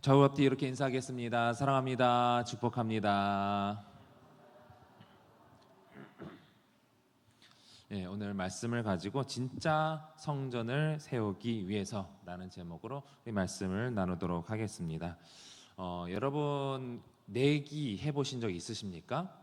좌우 앞뒤 이렇게 인사하겠습니다. 사랑합니다. 축복합니다. 오늘 말씀을 가지고 진짜 성전을 세우기 위해서라는 제목으로 이 말씀을 나누도록 하겠습니다. 여러분 내기 해보신 적 있으십니까?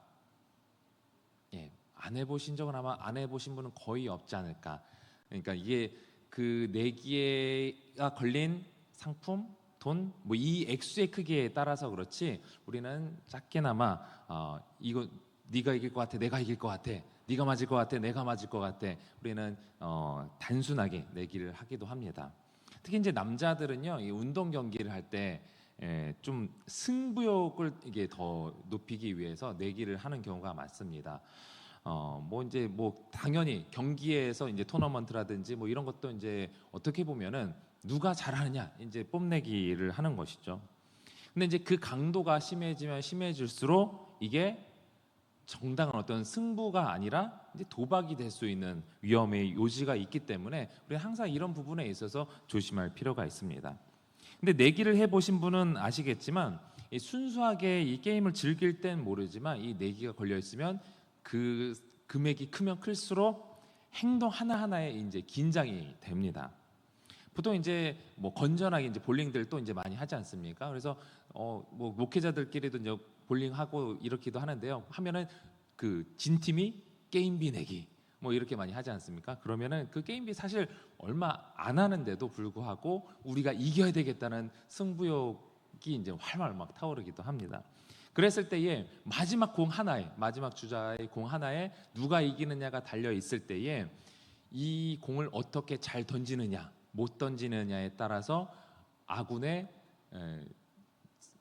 안 해보신 적은 아마 안 해보신 분은 거의 없지 않을까. 그러니까 이게 그 내기가 걸린 상품, 돈, 뭐 이 액수의 크기에 따라서 그렇지 우리는 작게나마 이거 네가 이길 것 같아, 내가 이길 것 같아, 네가 맞을 것 같아, 내가 맞을 것 같아. 우리는 단순하게 내기를 하기도 합니다. 특히 이제 남자들은요, 이 운동 경기를 할 때 좀 승부욕을 이게 더 높이기 위해서 내기를 하는 경우가 많습니다. 뭐 이제 뭐 당연히 경기에서 이제 토너먼트라든지 뭐 이런 것도 이제 어떻게 보면은 누가 잘하느냐 이제 뽐내기를 하는 것이죠. 근데 이제 그 강도가 심해지면 심해질수록 이게 정당한 어떤 승부가 아니라 이제 도박이 될 수 있는 위험의 요지가 있기 때문에 우리 항상 이런 부분에 있어서 조심할 필요가 있습니다. 근데 내기를 해보신 분은 아시겠지만 이 순수하게 이 게임을 즐길 땐 모르지만 이 내기가 걸려 있으면 그 금액이 크면 클수록 행동 하나하나에 이제 긴장이 됩니다. 보통 이제 뭐 건전하게 이제 볼링들 또 이제 많이 하지 않습니까? 그래서 뭐 목회자들끼리도 이제 볼링하고 이렇기도 하는데요. 하면은 그 진 팀이 게임비 내기 뭐 이렇게 많이 하지 않습니까? 그러면은 그 게임비 사실 얼마 안 하는데도 불구하고 우리가 이겨야 되겠다는 승부욕이 이제 활활 막 타오르기도 합니다. 그랬을 때에 마지막 공 하나에, 마지막 주자의 공 하나에 누가 이기느냐가 달려 있을 때에 이 공을 어떻게 잘 던지느냐, 못 던지느냐에 따라서 아군의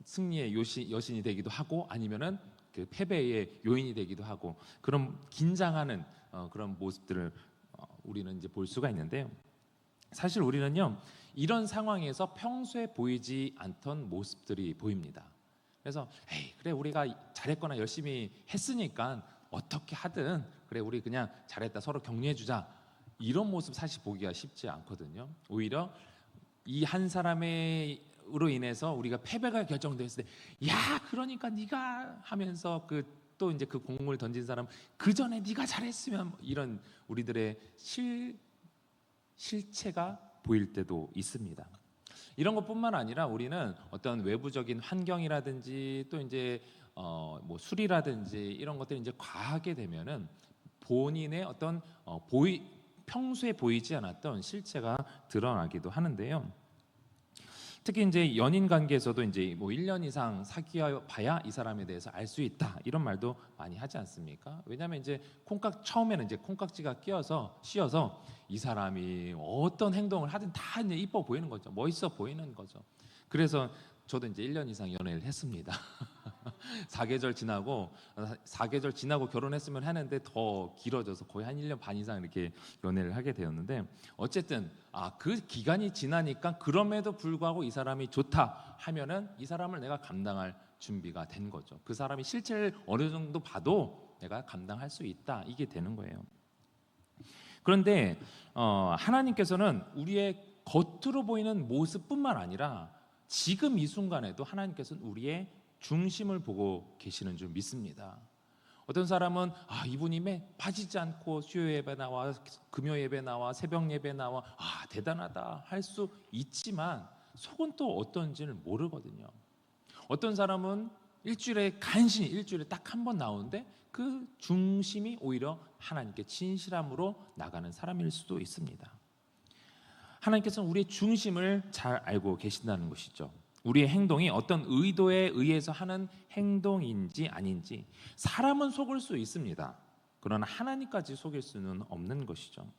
승리의 여신이 되기도 하고 아니면은 그 패배의 요인이 되기도 하고 그런 긴장하는 그런 모습들을 우리는 이제 볼 수가 있는데요. 사실 우리는요 이런 상황에서 평소에 보이지 않던 모습들이 보입니다. 그래서 에이 그래 우리가 잘했거나 열심히 했으니까 어떻게 하든 그래 우리 그냥 잘했다 서로 격려해주자 이런 모습 사실 보기가 쉽지 않거든요. 오히려 이 한 사람으로 인해서 우리가 패배가 결정됐을 때 야 그러니까 네가 하면서 그 또 이제 그 공을 던진 사람 그 전에 네가 잘했으면 이런 우리들의 실체가 보일 때도 있습니다. 이런 것뿐만 아니라 우리는 어떤 외부적인 환경이라든지 또 이제 뭐 술이라든지 이런 것들이 이제 과하게 되면은 본인의 어떤 평소에 보이지 않았던 실체가 드러나기도 하는데요. 특히 이제 연인 관계에서도 이제 뭐 1년 이상 사귀어 봐야 이 사람에 대해서 알 수 있다 이런 말도 많이 하지 않습니까? 왜냐하면 이제 처음에는 이제 콩깍지가 씌어서 이 사람이 어떤 행동을 하든 다 이제 이뻐 보이는 거죠. 멋있어 보이는 거죠. 그래서 저도 이제 1년 이상 연애를 했습니다. 4계절 지나고 결혼했으면 하는데 더 길어져서 거의 한 1년 반 이상 이렇게 연애를 하게 되었는데 어쨌든 그 기간이 지나니까 그럼에도 불구하고 이 사람이 좋다 하면은 이 사람을 내가 감당할 준비가 된 거죠. 그 사람이 실체를 어느 정도 봐도 내가 감당할 수 있다 이게 되는 거예요. 그런데 하나님께서는 우리의 겉으로 보이는 모습뿐만 아니라 지금 이 순간에도 하나님께서는 우리의 중심을 보고 계시는 줄 믿습니다. 어떤 사람은 이분이 빠지지 않고 수요 예배 나와 금요 예배 나와 새벽 예배 나와 대단하다 할 수 있지만 속은 또 어떤지를 모르거든요. 어떤 사람은 일주일에 딱 한 번 나오는데 그 중심이 오히려 하나님께 진실함으로 나가는 사람일 수도 있습니다. 하나님께서는 우리의 중심을 잘 알고 계신다는 것이죠. 우리의 행동이 어떤 의도에 의해서 하는 행동인지 아닌지 사람은 속을 수 있습니다. 그러나 하나님까지 속일 수는 없는 것이죠.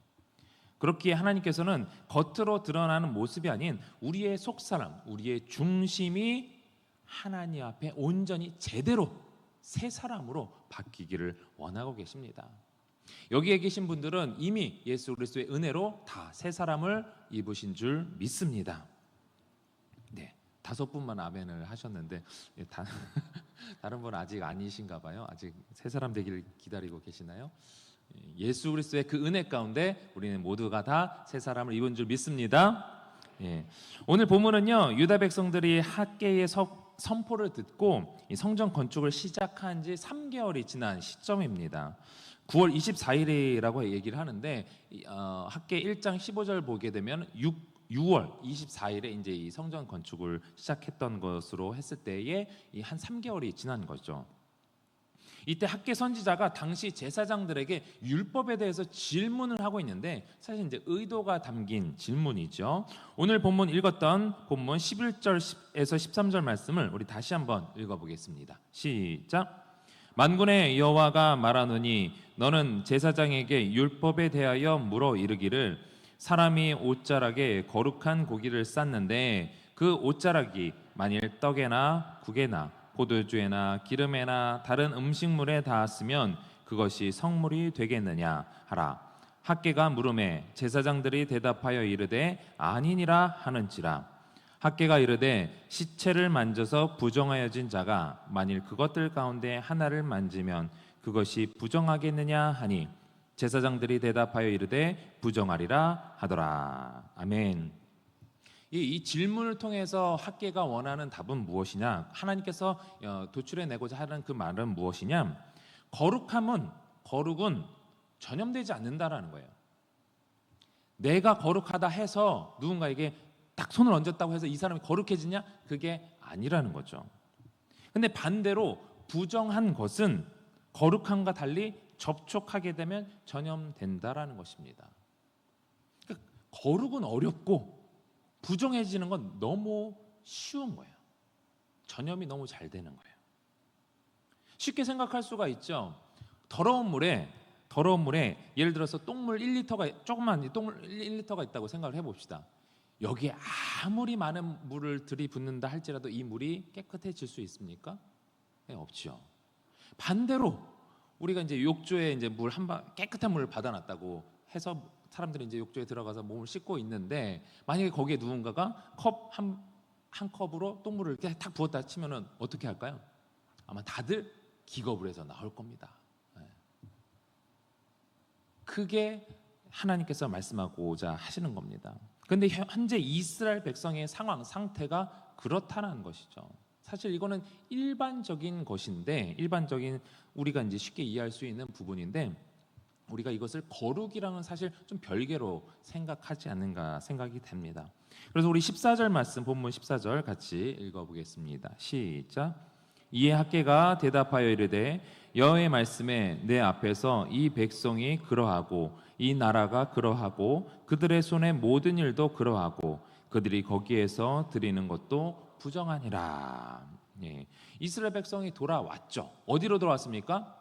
그렇기에 하나님께서는 겉으로 드러나는 모습이 아닌 우리의 속사람, 우리의 중심이 하나님 앞에 온전히 제대로 새 사람으로 바뀌기를 원하고 계십니다. 여기에 계신 분들은 이미 예수 그리스도의 은혜로 다 새 사람을 입으신 줄 믿습니다. 네, 5분만 아멘을 하셨는데 다른 분은 아직 아니신가 봐요. 아직 새 사람 되기를 기다리고 계시나요? 예수 그리스도의 그 은혜 가운데 우리는 모두가 다 새 사람을 입은 줄 믿습니다. 예. 오늘 본문은요, 유다 백성들이 학개의 선포를 듣고 이 성전 건축을 시작한 지 3개월이 지난 시점입니다. 9월 24일이라고 얘기를 하는데 학개 1장 15절 보게 되면 6월 24일에 이제 이 성전 건축을 시작했던 것으로 했을 때에 이 한 3개월이 지난 거죠. 이때 학개 선지자가 당시 제사장들에게 율법에 대해서 질문을 하고 있는데 사실 이제 의도가 담긴 질문이죠. 오늘 본문 읽었던 본문 11절에서 13절 말씀을 우리 다시 한번 읽어보겠습니다. 시작. 만군의 여호와가 말하노니 너는 제사장에게 율법에 대하여 물어 이르기를 사람이 옷자락에 거룩한 고기를 쌌는데 그 옷자락이 만일 떡에나 국에나 포도주에나 기름에나 다른 음식물에 닿았으면 그것이 성물이 되겠느냐 하라. 학개가 물음에 제사장들이 대답하여 이르되 아니니라 하는지라. 학개가 이르되 시체를 만져서 부정하여진 자가 만일 그것들 가운데 하나를 만지면 그것이 부정하겠느냐 하니 제사장들이 대답하여 이르되 부정하리라 하더라. 아멘. 이 질문을 통해서 학개가 원하는 답은 무엇이냐? 하나님께서 도출해내고자 하는 그 말은 무엇이냐? 거룩은 전염되지 않는다라는 거예요. 내가 거룩하다 해서 누군가에게 딱 손을 얹었다고 해서 이 사람이 거룩해지냐? 그게 아니라는 거죠. 근데 반대로 부정한 것은 거룩함과 달리 접촉하게 되면 전염된다라는 것입니다. 그러니까 거룩은 어렵고 부정해지는 건 너무 쉬운 거예요. 전염이 너무 잘 되는 거예요. 쉽게 생각할 수가 있죠. 더러운 물에 예를 들어서 똥물 1리터가 조그만 똥물 1리터가 있다고 생각을 해봅시다. 여기에 아무리 많은 물을 들이붓는다 할지라도 이 물이 깨끗해질 수 있습니까? 네, 없죠. 반대로 우리가 이제 욕조에 이제 물 깨끗한 물을 받아놨다고 해서 사람들이 이제 욕조에 들어가서 몸을 씻고 있는데 만약에 거기에 누군가가 컵 한 컵으로 똥물을 이렇게 탁 부었다 치면은 어떻게 할까요? 아마 다들 기겁을 해서 나올 겁니다. 그게 하나님께서 말씀하고자 하시는 겁니다. 그런데 현재 이스라엘 백성의 상태가 그렇다는 것이죠. 사실 이거는 일반적인 것인데 일반적인 우리가 이제 쉽게 이해할 수 있는 부분인데 우리가 이것을 거룩이랑은 사실 좀 별개로 생각하지 않는가 생각이 됩니다. 그래서 우리 14절 말씀 본문 14절 같이 읽어보겠습니다. 시작. 이에 학개가 대답하여 이르되 여호와의 말씀에 내 앞에서 이 백성이 그러하고 이 나라가 그러하고 그들의 손의 모든 일도 그러하고 그들이 거기에서 드리는 것도 부정하니라. 예. 이스라엘 백성이 돌아왔죠. 어디로 돌아왔습니까?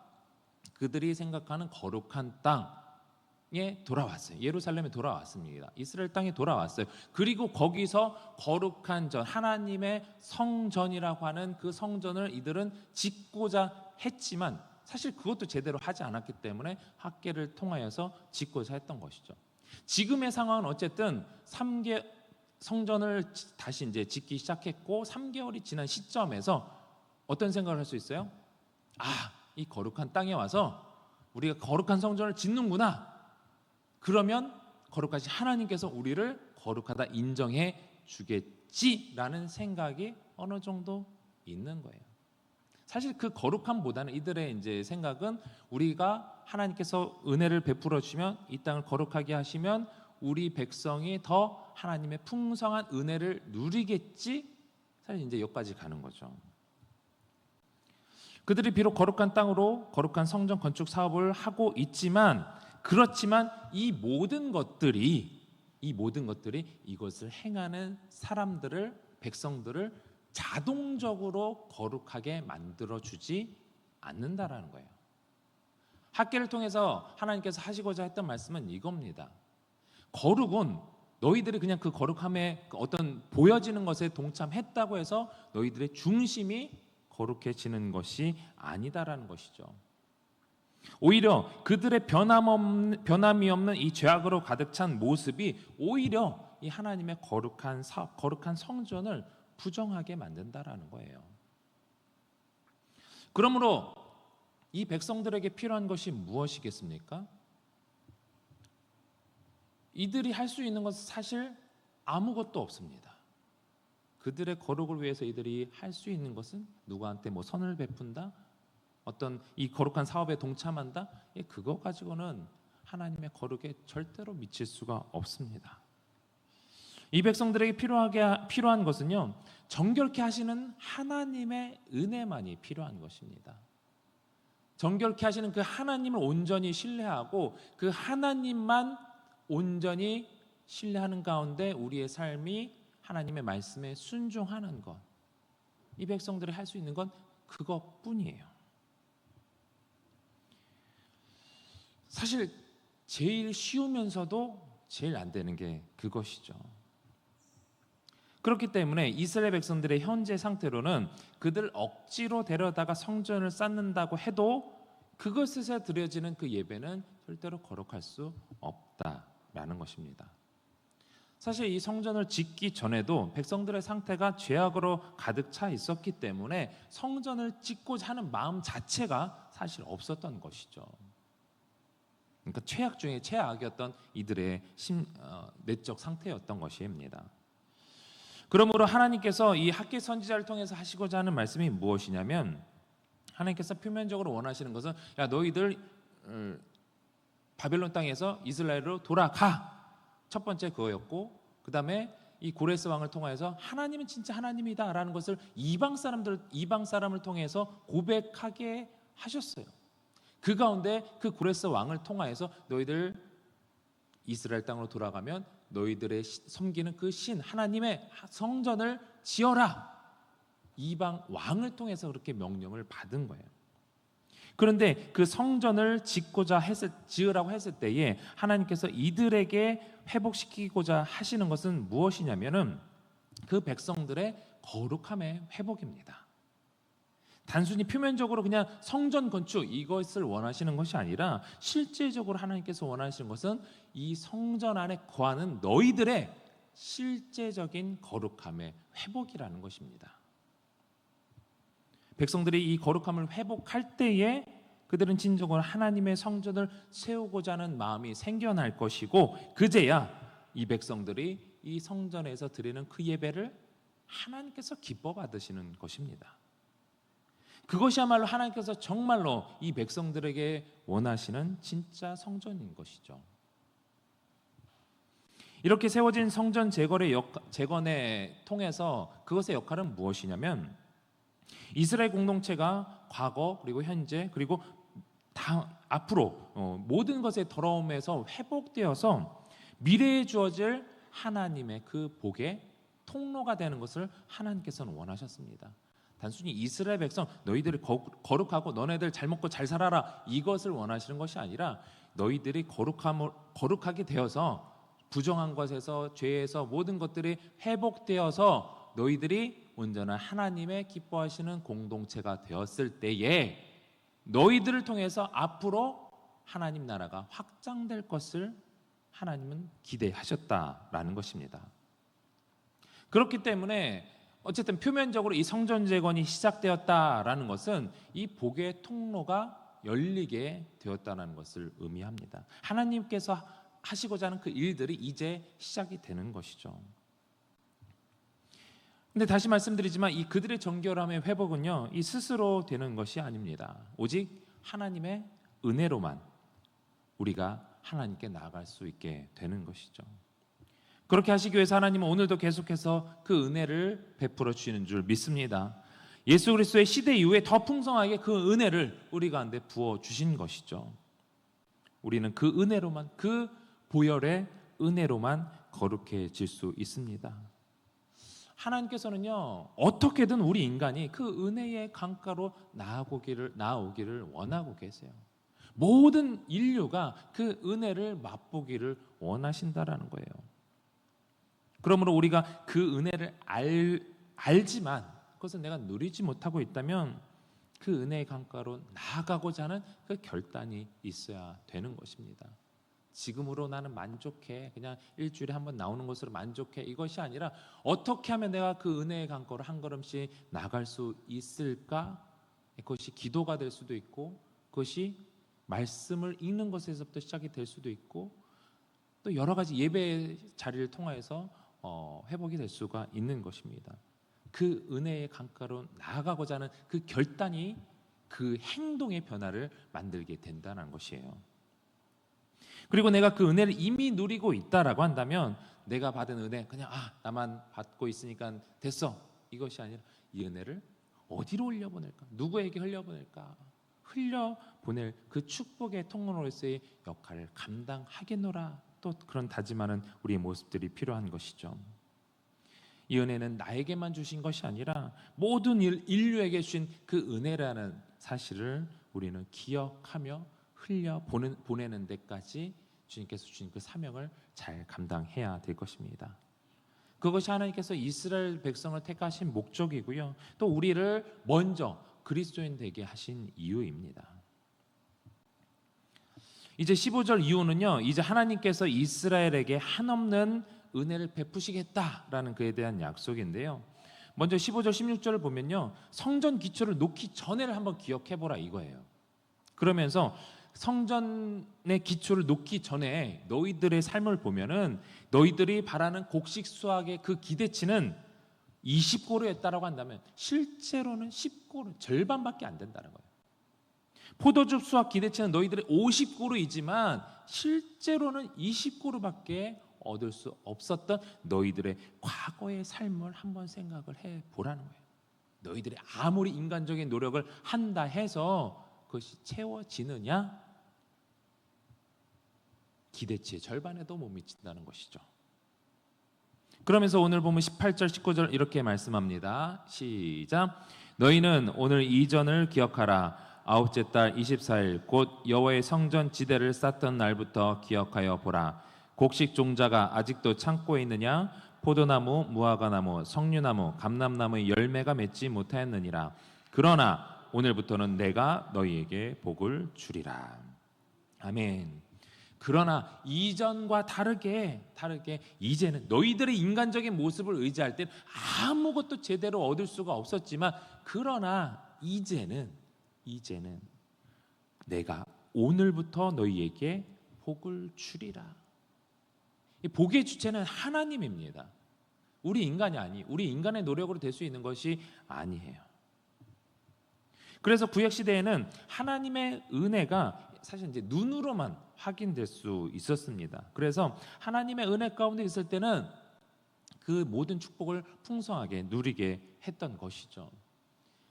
그들이 생각하는 거룩한 땅에 돌아왔어요. 예루살렘에 돌아왔습니다. 이스라엘 땅에 돌아왔어요. 그리고 거기서 거룩한 전, 하나님의 성전이라고 하는 그 성전을 이들은 짓고자 했지만 사실 그것도 제대로 하지 않았기 때문에 학개를 통하여서 짓고자 했던 것이죠. 지금의 상황은 어쨌든 성전을 다시 이제 짓기 시작했고 3개월이 지난 시점에서 어떤 생각을 할 수 있어요? 이 거룩한 땅에 와서 우리가 거룩한 성전을 짓는구나. 그러면 거룩하신 하나님께서 우리를 거룩하다 인정해 주겠지라는 생각이 어느 정도 있는 거예요. 사실 그 거룩함보다는 이들의 이제 생각은 우리가 하나님께서 은혜를 베풀어 주시면 이 땅을 거룩하게 하시면 우리 백성이 더 하나님의 풍성한 은혜를 누리겠지. 사실 이제 여기까지 가는 거죠. 그들이 비록 거룩한 땅으로 거룩한 성전 건축 사업을 하고 있지만 그렇지만 이 모든 것들이 이것을 행하는 백성들을 자동적으로 거룩하게 만들어 주지 않는다라는 거예요. 학개를 통해서 하나님께서 하시고자 했던 말씀은 이겁니다. 거룩은 너희들이 그냥 그 거룩함에 어떤 보여지는 것에 동참했다고 해서 너희들의 중심이 거룩해지는 것이 아니다라는 것이죠. 오히려 그들의 변함이 없는 이 죄악으로 가득 찬 모습이 오히려 이 하나님의 거룩한 성전을 부정하게 만든다라는 거예요. 그러므로 이 백성들에게 필요한 것이 무엇이겠습니까? 이들이 할 수 있는 것은 사실 아무것도 없습니다. 그들의 거룩을 위해서 이들이 할 수 있는 것은 누구한테 뭐 선을 베푼다, 어떤 이 거룩한 사업에 동참한다, 그거 가지고는 하나님의 거룩에 절대로 미칠 수가 없습니다. 이 백성들에게 필요한 것은요, 정결케 하시는 하나님의 은혜만이 필요한 것입니다. 정결케 하시는 그 하나님을 온전히 신뢰하고 그 하나님만 온전히 신뢰하는 가운데 우리의 삶이 하나님의 말씀에 순종하는 것, 이 백성들이 할 수 있는 건 그것뿐이에요. 사실 제일 쉬우면서도 제일 안 되는 게 그것이죠. 그렇기 때문에 이스라엘 백성들의 현재 상태로는 그들 억지로 데려다가 성전을 쌓는다고 해도 그것에서 드려지는 그 예배는 절대로 거룩할 수 없다라는 것입니다. 사실 이 성전을 짓기 전에도 백성들의 상태가 죄악으로 가득 차 있었기 때문에 성전을 짓고자 하는 마음 자체가 사실 없었던 것이죠. 그러니까 최악 중에 최악이었던 이들의 내적 상태였던 것입니다. 그러므로 하나님께서 이 학개 선지자를 통해서 하시고자 하는 말씀이 무엇이냐면, 하나님께서 표면적으로 원하시는 것은 야, 너희들 바벨론 땅에서 이스라엘로 돌아가, 첫 번째 그거였고, 그 다음에 이 고레스 왕을 통해서 하나님은 진짜 하나님이다라는 것을 이방 사람을 통해서 고백하게 하셨어요. 그 가운데 그 고레스 왕을 통하여서 너희들 이스라엘 땅으로 돌아가면 너희들의 섬기는 그 신 하나님의 성전을 지어라, 이방 왕을 통해서 그렇게 명령을 받은 거예요. 그런데 그 성전을 지으라고 했을 때에 하나님께서 이들에게 회복시키고자 하시는 것은 무엇이냐면은 그 백성들의 거룩함의 회복입니다. 단순히 표면적으로 그냥 성전 건축 이것을 원하시는 것이 아니라 실제적으로 하나님께서 원하시는 것은 이 성전 안에 거하는 너희들의 실제적인 거룩함의 회복이라는 것입니다. 백성들이 이 거룩함을 회복할 때에 그들은 진정으로 하나님의 성전을 세우고자 하는 마음이 생겨날 것이고, 그제야 이 백성들이 이 성전에서 드리는 그 예배를 하나님께서 기뻐 받으시는 것입니다. 그것이야말로 하나님께서 정말로 이 백성들에게 원하시는 진짜 성전인 것이죠. 이렇게 세워진 성전 재건에 통해서 그것의 역할은 무엇이냐면, 이스라엘 공동체가 과거 그리고 현재 그리고 앞으로 모든 것의 더러움에서 회복되어서 미래에 주어질 하나님의 그 복의 통로가 되는 것을 하나님께서는 원하셨습니다. 단순히 이스라엘 백성 너희들이 거룩하고 너네들 잘 먹고 잘 살아라 이것을 원하시는 것이 아니라, 너희들이 거룩하게 되어서 부정한 것에서 죄에서 모든 것들이 회복되어서 너희들이 온전한 하나님의 기뻐하시는 공동체가 되었을 때에 너희들을 통해서 앞으로 하나님 나라가 확장될 것을 하나님은 기대하셨다라는 것입니다. 그렇기 때문에 어쨌든 표면적으로 이 성전 재건이 시작되었다라는 것은 이 복의 통로가 열리게 되었다는 것을 의미합니다. 하나님께서 하시고자 하는 그 일들이 이제 시작이 되는 것이죠. 근데 다시 말씀드리지만 이 그들의 정결함의 회복은요, 이 스스로 되는 것이 아닙니다. 오직 하나님의 은혜로만 우리가 하나님께 나아갈 수 있게 되는 것이죠. 그렇게 하시기 위해서 하나님은 오늘도 계속해서 그 은혜를 베풀어 주시는 줄 믿습니다. 예수 그리스도의 시대 이후에 더 풍성하게 그 은혜를 우리 가운데 부어 주신 것이죠. 우리는 그 은혜로만, 그 보혈의 은혜로만 거룩해질 수 있습니다. 하나님께서는요, 어떻게든 우리 인간이 그 은혜의 강가로 나아오기를 원하고 계세요. 모든 인류가 그 은혜를 맛보기를 원하신다라는 거예요. 그러므로 우리가 그 은혜를 알지만 그것을 내가 누리지 못하고 있다면 그 은혜의 강가로 나아가고자 하는 그 결단이 있어야 되는 것입니다. 지금으로 나는 만족해, 그냥 일주일에 한 번 나오는 것으로 만족해, 이것이 아니라 어떻게 하면 내가 그 은혜의 강가로 한 걸음씩 나갈 수 있을까? 그것이 기도가 될 수도 있고, 그것이 말씀을 읽는 것에서부터 시작이 될 수도 있고, 또 여러 가지 예배 자리를 통해서 회복이 될 수가 있는 것입니다. 그 은혜의 강가로 나아가고자 하는 그 결단이 그 행동의 변화를 만들게 된다는 것이에요. 그리고 내가 그 은혜를 이미 누리고 있다라고 한다면 내가 받은 은혜 그냥 나만 받고 있으니까 됐어, 이것이 아니라 이 은혜를 어디로 흘려보낼까? 누구에게 흘려보낼까? 흘려보낼 그 축복의 통로로서의 역할을 감당하겠노라. 또 그런 다짐하는 우리의 모습들이 필요한 것이죠. 이 은혜는 나에게만 주신 것이 아니라 모든 인류에게 주신 그 은혜라는 사실을 우리는 기억하며 보내는 데까지 주님께서 주신 그 사명을 잘 감당해야 될 것입니다. 그것이 하나님께서 이스라엘 백성을 택하신 목적이고요. 또 우리를 먼저 그리스도인 되게 하신 이유입니다. 이제 15절 이후는요, 이제 하나님께서 이스라엘에게 한없는 은혜를 베푸시겠다라는 그에 대한 약속인데요. 먼저 15절 16절을 보면요, 성전 기초를 놓기 전에를 한번 기억해보라 이거예요. 그러면서 성전의 기초를 놓기 전에 너희들의 삶을 보면은 너희들이 바라는 곡식 수확의 그 기대치는 20고루였다라고 한다면 실제로는 10고루, 절반밖에 안 된다는 거예요. 포도주 수확 기대치는 너희들의 50고루이지만 실제로는 20고루밖에 얻을 수 없었던 너희들의 과거의 삶을 한번 생각을 해보라는 거예요. 너희들이 아무리 인간적인 노력을 한다 해서 그것이 채워지느냐? 기대치의 절반에도 못 미친다는 것이죠. 그러면서 오늘 보면 18절 19절 이렇게 말씀합니다. 시작. 너희는 오늘 이전을 기억하라. 아홉째 달 24일 곧 여호와의 성전 지대를 쌓던 날부터 기억하여 보라. 곡식 종자가 아직도 창고에 있느냐? 포도나무, 무화과나무, 석류나무, 감람나무의 열매가 맺지 못하였느니라. 그러나 오늘부터는 내가 너희에게 복을 주리라. 아멘. 그러나 이전과 다르게 이제는 너희들의 인간적인 모습을 의지할 때는 아무것도 제대로 얻을 수가 없었지만, 그러나 이제는 내가 오늘부터 너희에게 복을 주리라. 이 복의 주체는 하나님입니다. 우리 인간의 노력으로 될 수 있는 것이 아니에요. 그래서 구약 시대에는 하나님의 은혜가 사실 이제 눈으로만 확인될 수 있었습니다. 그래서 하나님의 은혜 가운데 있을 때는 그 모든 축복을 풍성하게 누리게 했던 것이죠.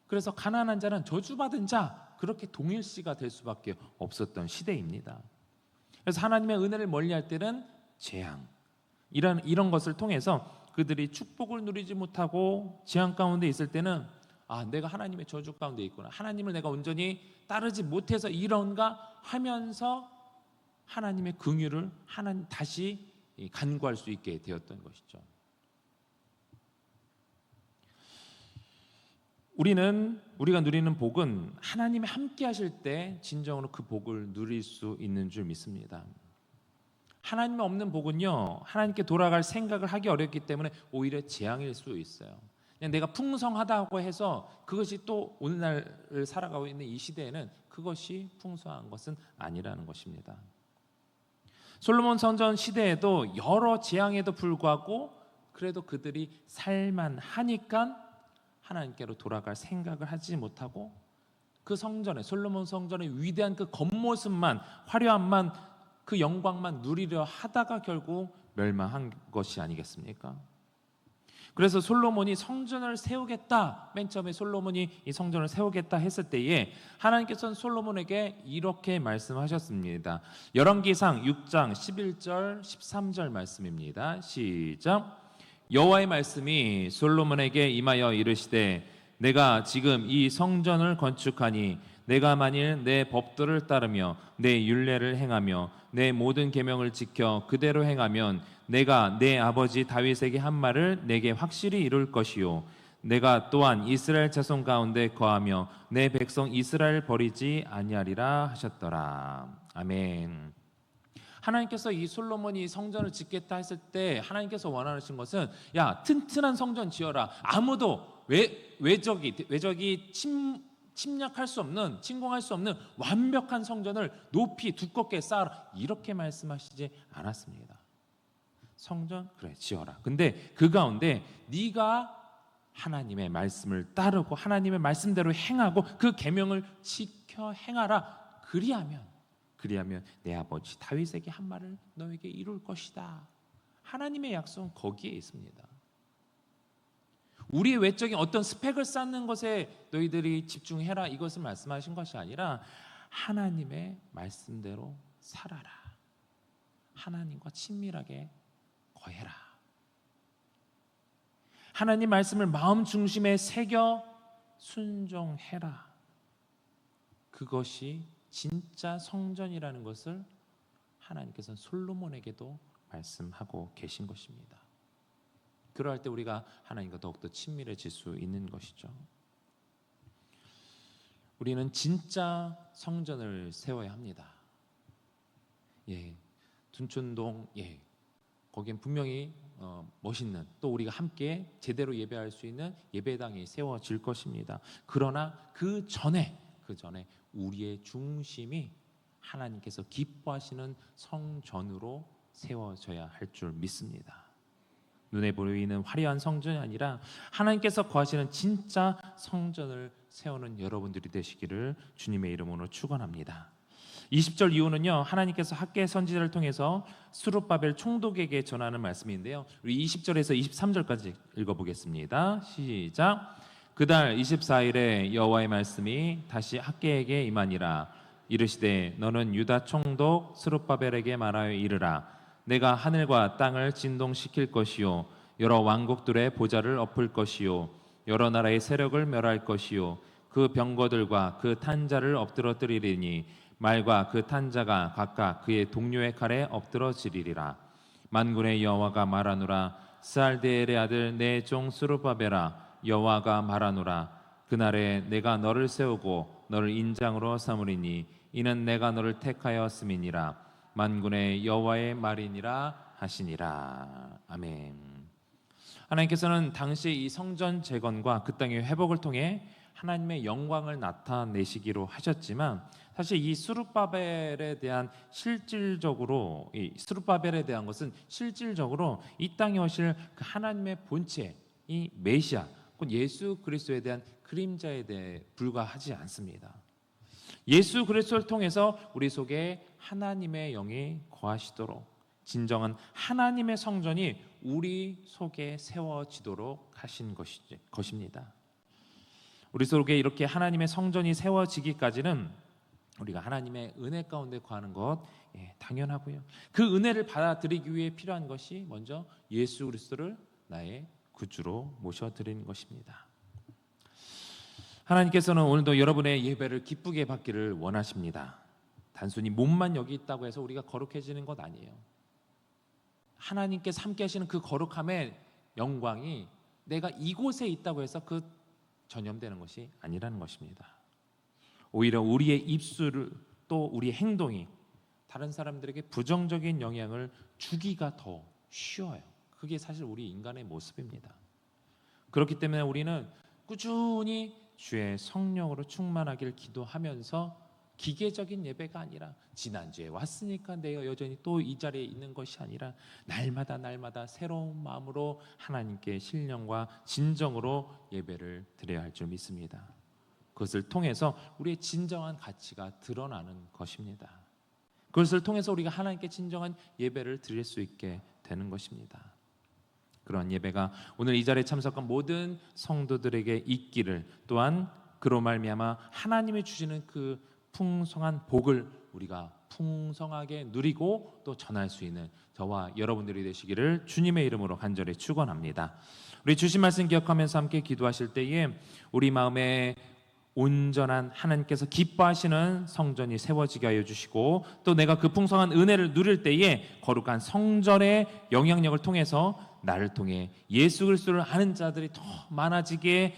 그래서 가난한 자는 저주받은 자, 그렇게 동일시가 될 수밖에 없었던 시대입니다. 그래서 하나님의 은혜를 멀리할 때는 재앙, 이런 것을 통해서 그들이 축복을 누리지 못하고 재앙 가운데 있을 때는 내가 하나님의 저주 가운데 있구나, 하나님을 내가 온전히 따르지 못해서 이런가 하면서 하나님의 긍휼을 다시 간구할 수 있게 되었던 것이죠. 우리가 누리는 복은 하나님이 함께 하실 때 진정으로 그 복을 누릴 수 있는 줄 믿습니다. 하나님 없는 복은요, 하나님께 돌아갈 생각을 하기 어렵기 때문에 오히려 재앙일 수 있어요. 그냥 내가 풍성하다고 해서 그것이 또 오늘날을 살아가고 있는 이 시대에는 그것이 풍성한 것은 아니라는 것입니다. 솔로몬 성전 시대에도 여러 재앙에도 불구하고 그래도 그들이 살만하니까 하나님께로 돌아갈 생각을 하지 못하고 그 성전에, 솔로몬 성전의 위대한 그 겉모습만, 화려함만, 그 영광만 누리려 하다가 결국 멸망한 것이 아니겠습니까? 그래서 솔로몬이 성전을 세우겠다, 맨 처음에 솔로몬이 이 성전을 세우겠다 했을 때에 하나님께서는 솔로몬에게 이렇게 말씀하셨습니다. 열왕기상 6장 11절 13절 말씀입니다. 시작. 여호와의 말씀이 솔로몬에게 임하여 이르시되 내가 지금 이 성전을 건축하니 내가 만일 내 법도를 따르며 내 율례를 행하며 내 모든 계명을 지켜 그대로 행하면 내가 내 아버지 다윗에게 한 말을 내게 확실히 이룰 것이요 내가 또한 이스라엘 자손 가운데 거하며 내 백성 이스라엘 버리지 아니하리라 하셨더라. 아멘. 하나님께서 이 솔로몬이 성전을 짓겠다 했을 때 하나님께서 원하신 것은 튼튼한 성전 지어라. 아무도 외적이 침략할 수 없는, 침공할 수 없는 완벽한 성전을 높이 두껍게 쌓아라. 이렇게 말씀하시지 않았습니다. 성전 그래 지어라. 근데 그 가운데 네가 하나님의 말씀을 따르고 하나님의 말씀대로 행하고 그 계명을 지켜 행하라. 그리하면 내 아버지 다윗에게 한 말을 너에게 이룰 것이다. 하나님의 약속은 거기에 있습니다. 우리의 외적인 어떤 스펙을 쌓는 것에 너희들이 집중해라 이것을 말씀하신 것이 아니라 하나님의 말씀대로 살아라. 하나님과 친밀하게 거해라. 하나님 말씀을 마음 중심에 새겨 순종해라. 그것이 진짜 성전이라는 것을 하나님께서는 솔로몬에게도 말씀하고 계신 것입니다. 그러할 때 우리가 하나님과 더욱더 친밀해질 수 있는 것이죠. 우리는 진짜 성전을 세워야 합니다. 둔촌동 거기엔 분명히 멋있는 또 우리가 함께 제대로 예배할 수 있는 예배당이 세워질 것입니다. 그러나 그 전에 우리의 중심이 하나님께서 기뻐하시는 성전으로 세워져야 할 줄 믿습니다. 눈에 보이는 화려한 성전이 아니라 하나님께서 거하시는 진짜 성전을 세우는 여러분들이 되시기를 주님의 이름으로 축원합니다. 20절 이후는요, 하나님께서 학개 선지자를 통해서 스룹바벨 총독에게 전하는 말씀인데요, 우리 20절에서 23절까지 읽어보겠습니다. 시작. 그달 24일에 여호와의 말씀이 다시 학개에게 임하니라. 이르시되 너는 유다 총독 스룹바벨에게 말하여 이르라. 내가 하늘과 땅을 진동시킬 것이요 여러 왕국들의 보좌를 엎을 것이요 여러 나라의 세력을 멸할 것이요 그 병거들과 그 탄자를 엎드러뜨리리니 말과 그 탄자가 각각 그의 동료의 칼에 엎드러지리리라. 만군의 여호와가 말하노라. 스알디엘의 아들 내 종 스룹바벨아, 여호와가 말하노라. 그날에 내가 너를 세우고 너를 인장으로 삼으리니 이는 내가 너를 택하였음이니라. 만군의 여호와의 말이니라 하시니라. 아멘. 하나님께서는 당시 이 성전 재건과 그 땅의 회복을 통해 하나님의 영광을 나타내시기로 하셨지만, 사실 이 스룹바벨에 대한 것은 실질적으로 이 땅에 오실 그 하나님의 본체, 이 메시아, 곧 예수 그리스도에 대한 그림자에 대해 불과하지 않습니다. 예수 그리스도를 통해서 우리 속에 하나님의 영이 거하시도록 진정한 하나님의 성전이 우리 속에 세워지도록 하신 것입니다. 우리 속에 이렇게 하나님의 성전이 세워지기까지는 우리가 하나님의 은혜 가운데 거하는 것 당연하고요. 그 은혜를 받아들이기 위해 필요한 것이 먼저 예수 그리스도를 나의 구주로 모셔드리는 것입니다. 하나님께서는 오늘도 여러분의 예배를 기쁘게 받기를 원하십니다. 단순히 몸만 여기 있다고 해서 우리가 거룩해지는 것 아니에요. 하나님께서 함께 하시는 그 거룩함의 영광이 내가 이곳에 있다고 해서 그 전염되는 것이 아니라는 것입니다. 오히려 우리의 입술을 또 우리의 행동이 다른 사람들에게 부정적인 영향을 주기가 더 쉬워요. 그게 사실 우리 인간의 모습입니다. 그렇기 때문에 우리는 꾸준히 주의 성령으로 충만하길 기도하면서 기계적인 예배가 아니라 지난주에 왔으니까 내가 여전히 또 이 자리에 있는 것이 아니라 날마다 새로운 마음으로 하나님께 신령과 진정으로 예배를 드려야 할 줄 믿습니다. 그것을 통해서 우리의 진정한 가치가 드러나는 것입니다. 그것을 통해서 우리가 하나님께 진정한 예배를 드릴 수 있게 되는 것입니다. 그런 예배가 오늘 이 자리에 참석한 모든 성도들에게 있기를, 또한 그로 말미암아 하나님이 주시는 그 풍성한 복을 우리가 풍성하게 누리고 또 전할 수 있는 저와 여러분들이 되시기를 주님의 이름으로 간절히 축원합니다. 우리 주신 말씀 기억하면서 함께 기도하실 때에 우리 마음에 온전한 하나님께서 기뻐하시는 성전이 세워지게 하여 주시고, 또 내가 그 풍성한 은혜를 누릴 때에 거룩한 성전의 영향력을 통해서 나를 통해 예수 그리스도를 아는 자들이 더 많아지게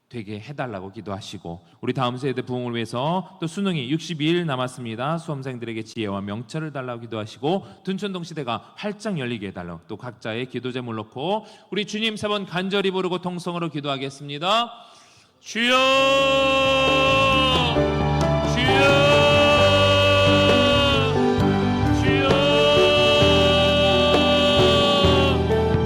되게 해달라고 기도하시고, 우리 다음 세대 부흥을 위해서 또 수능이 62일 남았습니다. 수험생들에게 지혜와 명철을 달라고 기도하시고, 둔촌동 시대가 활짝 열리게 해달라고 또 각자의 기도 제물 놓고 우리 주님 3번 간절히 부르고 통성으로 기도하겠습니다. 주여